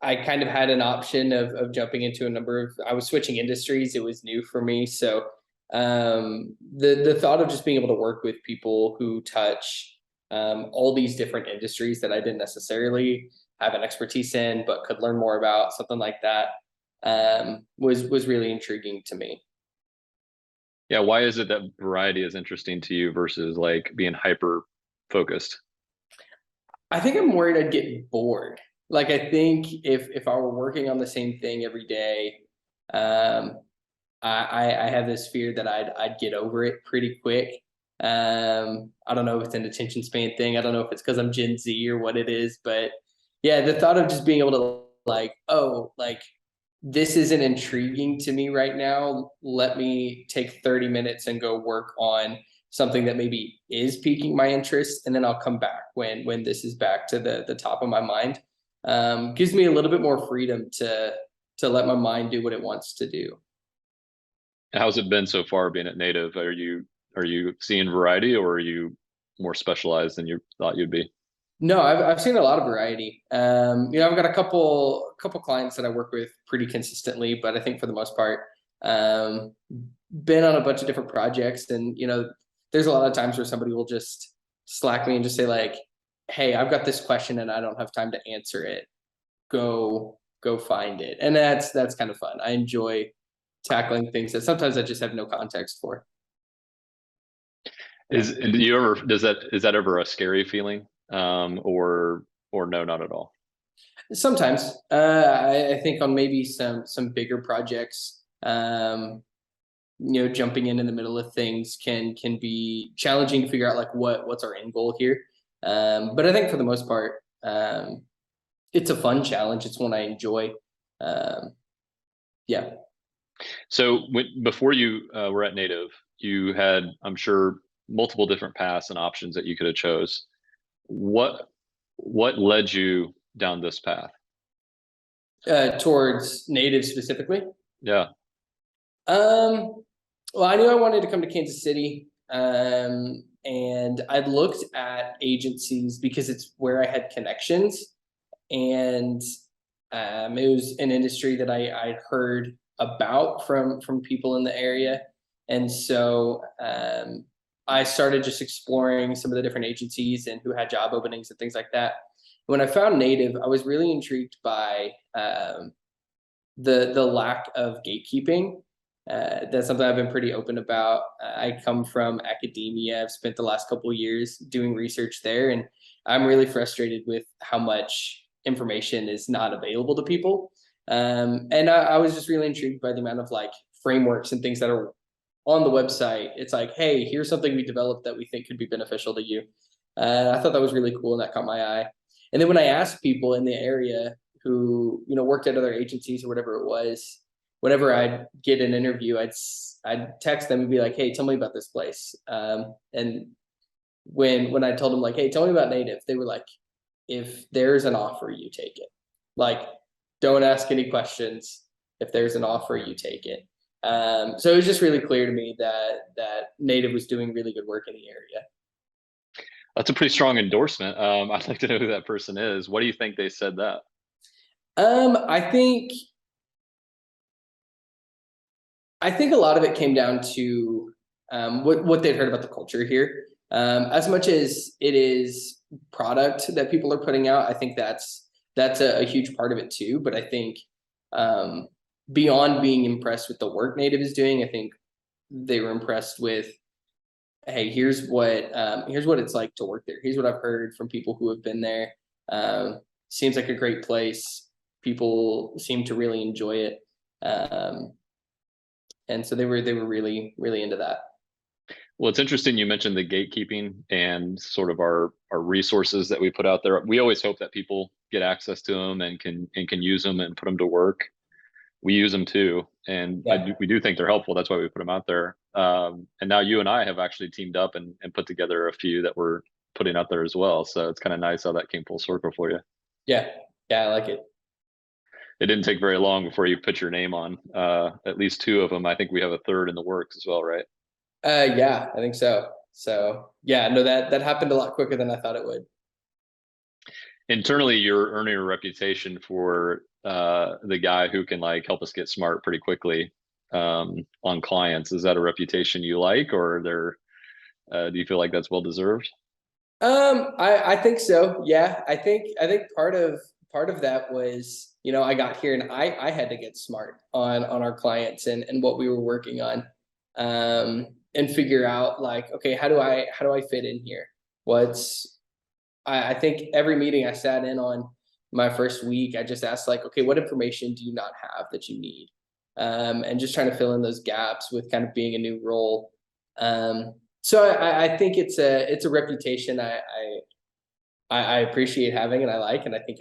I kind of had an option of jumping into a number of, I was switching industries. It was new for me. So the thought of just being able to work with people who touch all these different industries that I didn't necessarily have an expertise in, but could learn more about, something like that, was really intriguing to me. Yeah, why is it that variety is interesting to you versus like being hyper focused? I think I'm worried I'd get bored. Like I think if I were working on the same thing every day, um, I have this fear that I'd get over it pretty quick. I don't know if it's an attention span thing. I don't know if it's because I'm Gen Z or what it is, but yeah, the thought of just being able to like, oh, like this isn't intriguing to me right now. Let me take 30 minutes and go work on something that maybe is piquing my interest, and then I'll come back when this is back to the top of my mind. Gives me a little bit more freedom to let my mind do what it wants to do. How's it been so far being at Native? Are you seeing variety or are you more specialized than you thought you'd be? No, I've seen a lot of variety. I've got a couple clients that I work with pretty consistently, but I think for the most part, um, been on a bunch of different projects, and there's a lot of times where somebody will just slack me and just say like, "Hey, I've got this question and I don't have time to answer it. Go find it," and that's kind of fun. I enjoy tackling things that sometimes I just have no context for. Yeah. Do you ever is that ever a scary feeling? Or no, not at all. Sometimes I think on maybe some bigger projects, jumping in the middle of things can be challenging to figure out like what's our end goal here. But I think for the most part, it's a fun challenge. It's one I enjoy. Um, yeah. So before you were at Native, you had, I'm sure, multiple different paths and options that you could have chose. What what led you down this path? Towards native specifically. Yeah. Um, well, I knew I wanted to come to Kansas City, and I'd looked at agencies because it's where I had connections, and it was an industry that I'd heard about from people in the area, and so I started just exploring some of the different agencies and who had job openings and things like that. When I found Native, I was really intrigued by the lack of gatekeeping. That's something I've been pretty open about. I come from academia. I've spent the last couple of years doing research there, and I'm really frustrated with how much information is not available to people. And I was just really intrigued by the amount of like frameworks and things that are on the website. It's like, hey, here's something we developed that we think could be beneficial to you. I thought that was really cool, and that caught my eye. And then when I asked people in the area who worked at other agencies or whatever it was, whenever I'd get an interview, I'd text them and be like, "Hey, tell me about this place." And when I told them like, "Hey, tell me about Native," they were like, "If there's an offer, you take it. Like, don't ask any questions. If there's an offer, you take it." So it was just really clear to me that Native was doing really good work in the area. That's a pretty strong endorsement. I'd like to know who that person is. What do you think they said that? I think a lot of it came down to what they'd heard about the culture here. As much as it is product that people are putting out, I think that's a huge part of it too. But I think um, beyond being impressed with the work Native is doing, I think they were impressed with, hey, here's what it's like to work there. Here's what I've heard from people who have been there. Seems like a great place. People seem to really enjoy it. Um, and so they were really into that. Well, it's interesting you mentioned the gatekeeping and sort of our resources that we put out there. We always hope that people get access to them and can use them and put them to work. We use them too, and Yeah. we do think they're helpful. That's why we put them out there. And now you and I have actually teamed up and put together a few that we're putting out there as well. So it's kind of nice how that came full circle for you. Yeah, yeah, I like it. It didn't take very long before you put your name on at least two of them. I think we have a third in the works as well, right? Yeah, I think so. So yeah, no, that happened a lot quicker than I thought it would. internally you're earning a reputation for the guy who can like help us get smart pretty quickly on clients. Is that a reputation you like, or there do you feel like that's well deserved? I think so. Yeah, I think part of that was, I got here and I had to get smart on our clients and what we were working on, and figure out like, okay, how do I fit in here? What's I think every meeting I sat in on my first week, I just asked like, okay, what information do you not have that you need? And just trying to fill in those gaps with kind of being a new role. So I think it's a reputation I appreciate having and I like, and I think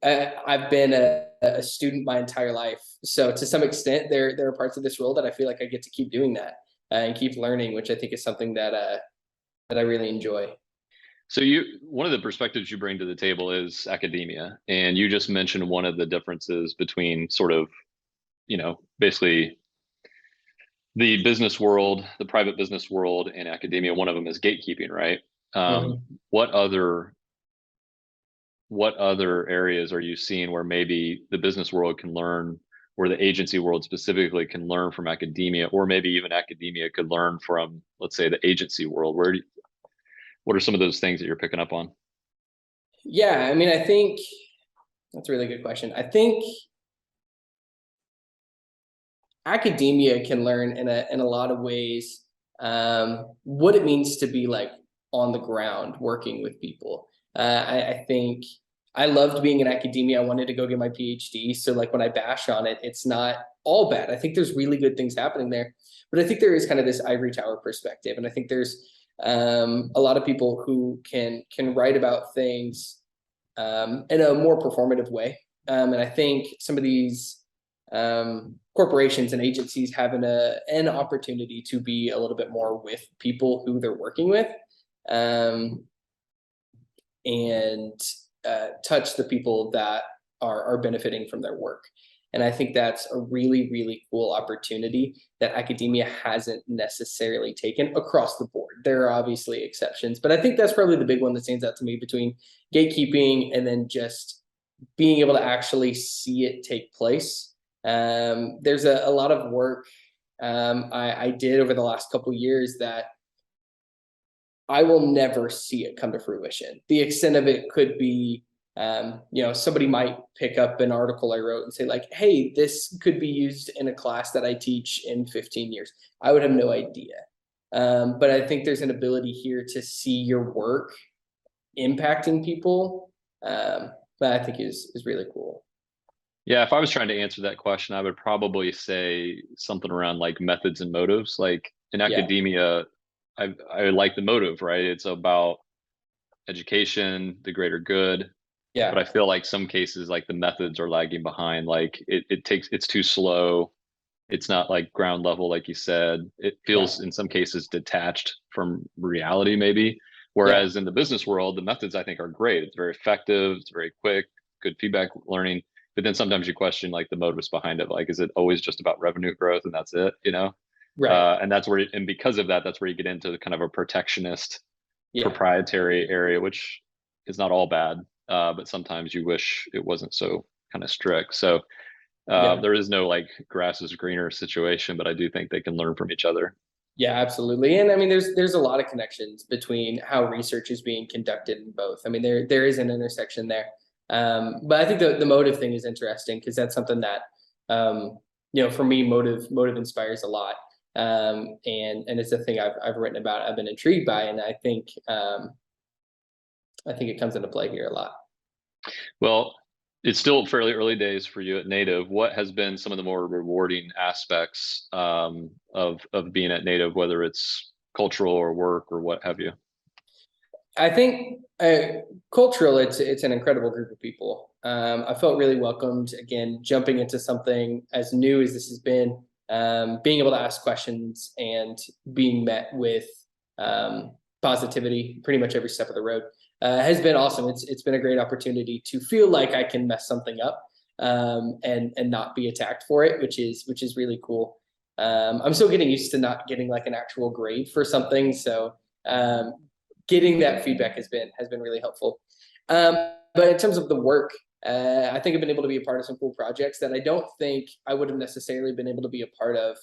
I've been a student my entire life. So to some extent, there are parts of this role that I feel like I get to keep doing that, and keep learning, which I think is something that I really enjoy. So one of the perspectives you bring to the table is academia, and you just mentioned one of the differences between sort of, basically the business world, the private business world, and academia. One of them is gatekeeping, right? Um, Mhm. what other what other areas are you seeing where maybe the business world can learn, or the agency world specifically can learn from academia, or maybe even academia could learn from, let's say, the agency world? What are some of those things that you're picking up on? Yeah, I mean, I think that's a really good question. I think academia can learn in a lot of ways, what it means to be like on the ground working with people. I think I loved being in academia. I wanted to go get my PhD. So like when I bash on it, it's not all bad. I think there's really good things happening there, but I think there is kind of this ivory tower perspective, and I think there's a lot of people who can write about things in a more performative way. And I think some of these corporations and agencies have an opportunity to be a little bit more with people who they're working with, um, and touch the people that are benefiting from their work. And I think that's a really, really cool opportunity that academia hasn't necessarily taken across the board. There are obviously exceptions, but I think that's probably the big one that stands out to me between gatekeeping and then just being able to actually see it take place. There's a lot of work I did over the last couple years that I will never see it come to fruition. The extent of it could be, somebody might pick up an article I wrote and say like, "Hey, this could be used in a class that I teach in 15 years." I would have no idea. But I think there's an ability here to see your work impacting people, that I think is really cool. Yeah, if I was trying to answer that question, I would probably say something around like methods and motives. Like in Yeah, academia, I like the motive, right? It's about education, the greater good. But I yeah, feel like some cases, like the methods are lagging behind. Like it's too slow. It's not like ground level, like you said. It yeah, feels in some cases detached from reality, maybe. yeah, Whereas in the business world, the methods I think are great. It's very effective. It's very quick, good feedback learning. But then sometimes you question like the motives behind it. Like, is it always just about revenue growth and that's it? right, And that's where, and because of that, that's where you get into the kind of a protectionist, yeah, proprietary area, which is not all bad. But sometimes you wish it wasn't so kind of strict. So yeah. there is no like grass is greener situation, but I do think they can learn from each other. Yeah, absolutely. And I mean, there's a lot of connections between how research is being conducted in both. I mean, there is an intersection there. But I think the motive thing is interesting because that's something that, for me, motive inspires a lot. And it's a thing I've written about. I've been intrigued by, and I think it comes into play here a lot. Well, it's still fairly early days for you at Native. What has been some of the more rewarding aspects of being at Native, whether it's cultural or work or what have you? I think cultural, it's an incredible group of people. I felt really welcomed again, jumping into something as new as this has been. Being able to ask questions and being met with positivity pretty much every step of the road has been awesome. It's been a great opportunity to feel like I can mess something up, and not be attacked for it, which is really cool. I'm still getting used to not getting like an actual grade for something, so getting that feedback has been really helpful. But in terms of the work, I think I've been able to be a part of some cool projects that I don't think I would have necessarily been able to be a part of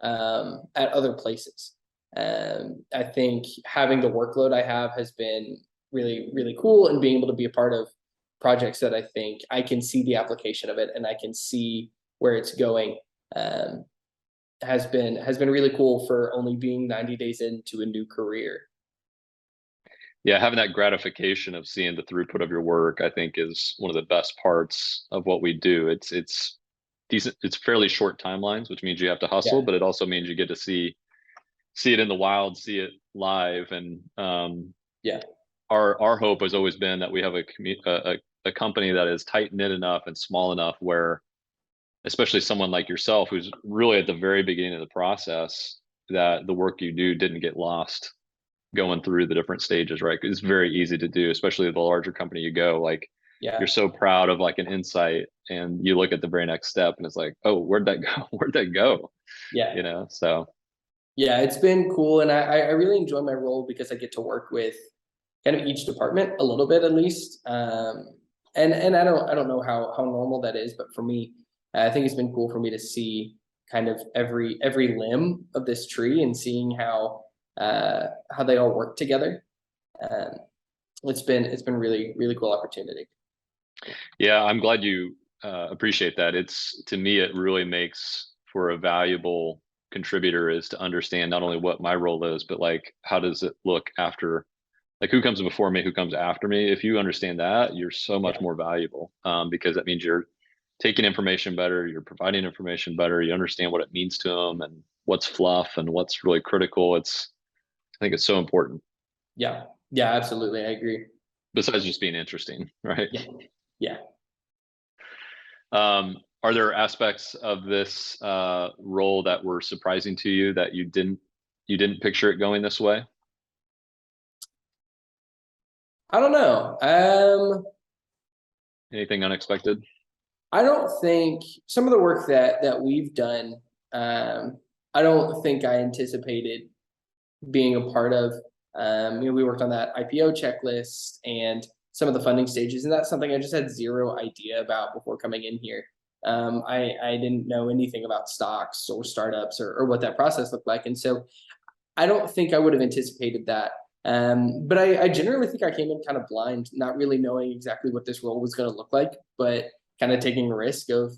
at other places. I think having the workload I have has been really, really cool, and being able to be a part of projects that I think I can see the application of it and I can see where it's going um, has been really cool for only being 90 days into a new career. Yeah, having that gratification of seeing the throughput of your work, I think, is one of the best parts of what we do. It's decent. It's fairly short timelines, which means you have to hustle, Yeah, but it also means you get to see it in the wild, see it live. And yeah, our hope has always been that we have a company that is tight knit enough and small enough where, especially someone like yourself, who's really at the very beginning of the process, that the work you do didn't get lost going through the different stages, right? 'Cause it's very easy to do, especially the larger company you go. Like, yeah, you're so proud of like an insight, and you look at the very next step, and it's like, oh, where'd that go? Where'd that go? yeah. So Yeah, it's been cool, and I really enjoy my role because I get to work with kind of each department a little bit at least. And I don't know how normal that is, but for me, I think it's been cool for me to see kind of every limb of this tree and seeing how they all work together. Um, it's been really, really cool opportunity. yeah, I'm glad you appreciate that. It's, to me, it really makes for a valuable contributor, is to understand not only what my role is, but like, how does it look after, like, who comes before me, who comes after me. If you understand that, you're so much Yeah, more valuable, because that means you're taking information better, you're providing information better, you understand what it means to them and what's fluff and what's really critical. I think it's so important, yeah, yeah, absolutely. I agree. besides just being interesting, right? Yeah, yeah. Are there aspects of this role that were surprising to you, that you didn't picture it going this way? I don't know. Anything unexpected? I don't think some of the work that we've done. I don't think I anticipated being a part of. We worked on that IPO checklist and some of the funding stages, and that's something I just had zero idea about before coming in here. I didn't know anything about stocks or startups or what that process looked like, and so I don't think I would have anticipated that. But I generally think I came in kind of blind, not really knowing exactly what this role was going to look like, but kind of taking a risk of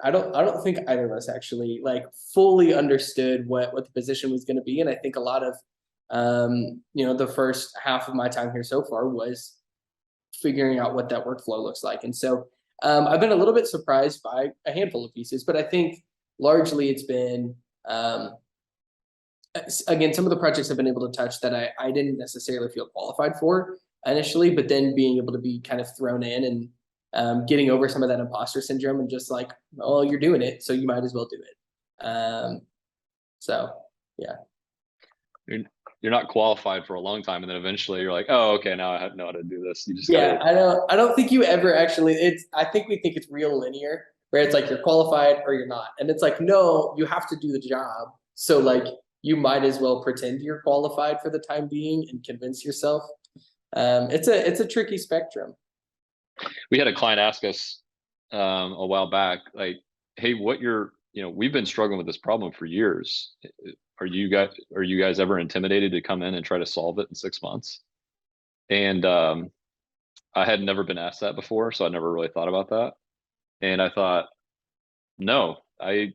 I don't think either of us actually like fully understood what the position was going to be. And I think a lot of the first half of my time here so far was figuring out what that workflow looks like. And so I've been a little bit surprised by a handful of pieces, but I think largely it's been um, again, some of the projects I've been able to touch that I didn't necessarily feel qualified for initially, but then being able to be kind of thrown in and getting over some of that imposter syndrome and just like, oh, you're doing it, so you might as well do it. So yeah, You're, you're not qualified for a long time, and then eventually you're like, oh, okay, now I know how to do this. You just yeah, gotta. I don't think you ever actually. It's I think we think it's real linear, where it's like you're qualified or you're not, and it's like no, you have to do the job. So like you might as well pretend you're qualified for the time being and convince yourself. It's a tricky spectrum. We had a client ask us a while back, like, hey, we've been struggling with this problem for years. Are you guys ever intimidated to come in and try to solve it in 6 months? And I had never been asked that before, so I never really thought about that. And I thought, no, I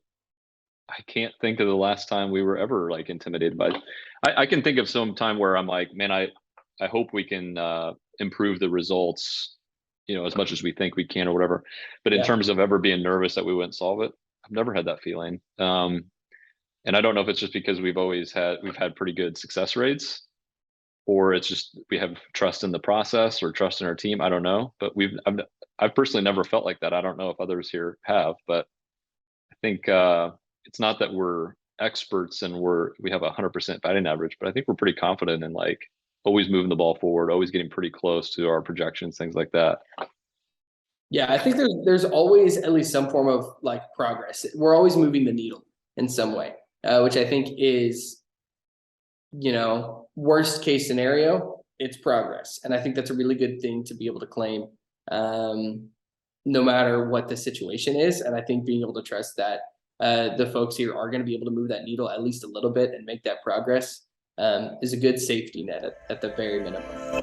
can't think of the last time we were ever like intimidated by it. I can think of some time where I'm like, man, I hope we can improve the results, as much as we think we can or whatever. But in Yeah. terms of ever being nervous that we wouldn't solve it, I've never had that feeling. And I don't know if it's just because we've had pretty good success rates, or it's just we have trust in the process or trust in our team. I don't know, but I've personally never felt like that. I don't know if others here have, but I think it's not that we're experts and we have 100% batting average, but I think we're pretty confident in like always moving the ball forward, always getting pretty close to our projections, things like that. Yeah, I think there's always at least some form of like progress. We're always moving the needle in some way, which I think is, worst case scenario it's progress. And I think that's a really good thing to be able to claim, no matter what the situation is. And I think being able to trust that the folks here are going to be able to move that needle at least a little bit and make that progress is a good safety net at the very minimum.